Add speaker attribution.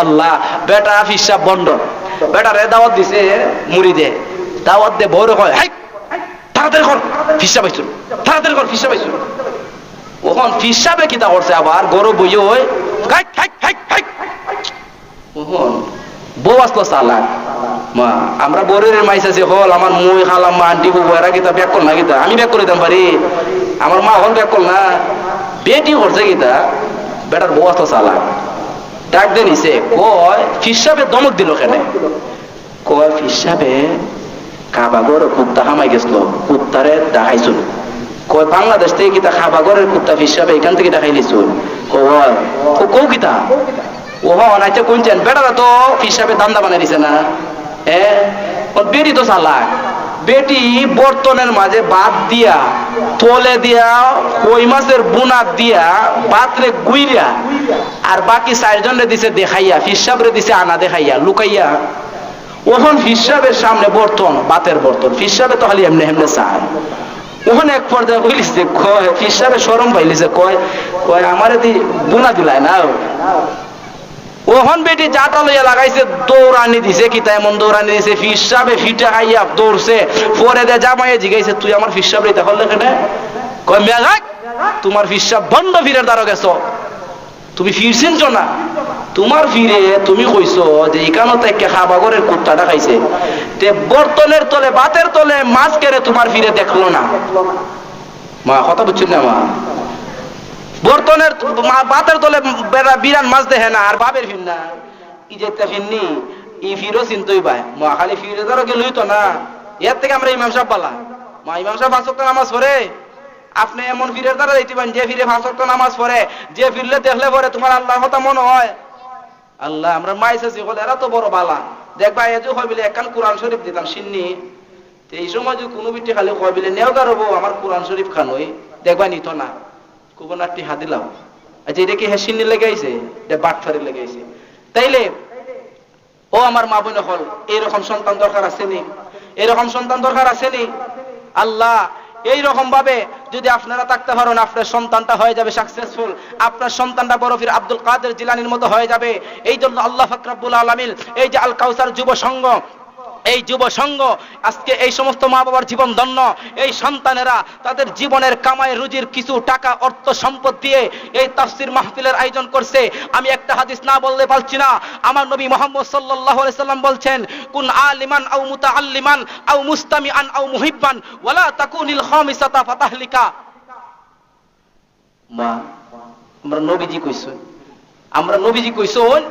Speaker 1: আল্লাহ বেটা ফিসাব বন্ধ বেটারে দাওয়াত দিছে মুড়িদে দাওয়াত দে বড় হয় হাই তাড়াতাড়ি কর ফিসাব আইছো তাড়াতাড়ি কর ফিসাব আইছো ওখন ফিসাবে কিতা করছে আবার গরু বইয়ে ওই হাই হাই হাই হাই ওখন বউ আসলো চালাক মা আমরা বরের মাইস আছে হল আমার মুই খালাম মা আন্টি বউ এরা কিতা ব্যাক কর না কিতা আমি ব্যাক করে দিতাম পারি আমার মা হল ব্যাক কর না বেটি করছে কিতা বেটার বউ আসলো চালাক ডাক দিয়ে নিছে কয় ফিসাবে দমক দিল কেনে কয় ফিসাবে কাবাগর কুত্তা হামাই গেছিল কুত্তারে দেখাইছিল কয় বাংলাদেশ থেকে কিতা খাবাগরের কুত্তা ফিসাবে এখান থেকে দেখাই লিছুন কৌ কিতা ও অনাইতে কোনছেন বেটারা তো ফিসাবে দান্দা বানাই দিছে না বেটি তো চালাক বেটি বর্তনের মাঝে ভাত দিয়া তলে দিয়া কই মাছের বুনাত দিয়া বাতরে গুইরা আর বাকি চারজনে দিছে দেখাইয়া ফিসাবরে দিছে আনা দেখাইয়া লুকাইয়া ওখন ফিসাবের সামনে বর্তন বাতের বর্তন ফিসাবে তো খালি এমনি এমনি চায় ওখানে এক পর্যায়ে কইলিছে কয় ফিসাবে শরম পাইলিছে কয় কয় আমারে দি বুনা দিলাই না ওহন বেটি জাটা লইয়া লাগাইছে দৌড়ানি দিছে কিতা এমন দৌড়ানি দিছে ফিসাবে ফিটা খাইয়া দৌড়ছে পরে দে জামাইয়ে জিগাইছে তুই আমার ফিসাব রে তাহলে কেনে কয় মেঘাক তোমার ফিসাব বন্ধ ফিরের দ্বারা গেছো তুমি ফিরছিনছ না তোমার ফিরে তুমি কইছো যে এখানে থেকে খাবাগরের কুত্তাটা খাইছে তে বর্তনের তলে বাতের তলে মাছ কেড়ে তোমার ফিরে দেখলো না মা কথা বুঝছেন না মা বর্তনের বাতের তলে বিরান মাছ দেখে না আর বাবের ফির না ই যেতে ফিরনি ই ফিরো চিন্তই পায় মা খালি ফিরে ধরো গেলই তো না এর থেকে আমরা ইমাম সাহেব পালা মা ইমাম সাহেব 5 ওয়াক্ত নামাজ পড়ে আপনি এমন ফিরের দ্বারা দিতে পারেন যে ফিরে 5 ওয়াক্ত নামাজ পড়ে যে ফিরলে দেখলে পরে তোমার আল্লাহর কথা মনে হয় আল্লাহ আমরা মাইসেছি বলে এরা তো বড় বালা দেখবা এই যে হয় বলে একখান কোরআন শরীফ দিতাম সিন্নি তো এই সময় যে কোনো বিটি খালি কয় বলে নেও গারবো আমার কোরআন শরীফ খান ওই দেখবা নিত না কুবনাটি হাদিলাম আচ্ছা এটা কি হ্যাঁ সিন্নি লেগে আইছে এটা বাটফারি লেগে আইছে তাইলে ও আমার মা বোন হল এইরকম সন্তান দরকার আছে নি এরকম সন্তান দরকার আছে নি আল্লাহ এইরকম ভাবে যদি আপনারা থাকতে পারেন আপনার সন্তানটা হয়ে যাবে সাকসেসফুল আপনার সন্তানটা বড় ফির আব্দুল কাদের জিলানীর মতো হয়ে যাবে এই জন্য আল্লাহ পাক রব্বুল আলামিন এই যে আল কাউসার যুব সংঘ এই যুব সংঘ আজকে এই সমস্ত মা বাবার জীবন ধন্য এই সন্তানেরা তাদের জীবনের কামাই রুজির কিছু টাকা অর্থ সম্পদ দিয়ে এই তাফসীর মাহফিলের আয়োজন করছে আমি একটা হাদিস না বললে পারছি না আমার নবী মুহাম্মদ সাল্লাল্লাহু আলাইহি সাল্লাম বলছেন কুন আলিমান আও মুতাআল্লিমান আও মুস্তামিআন আও মুহিব্বান ওয়ালা তাকুনিল খামিসাতা ফাতাহলিকা মা আমরা নবীজি কইছেন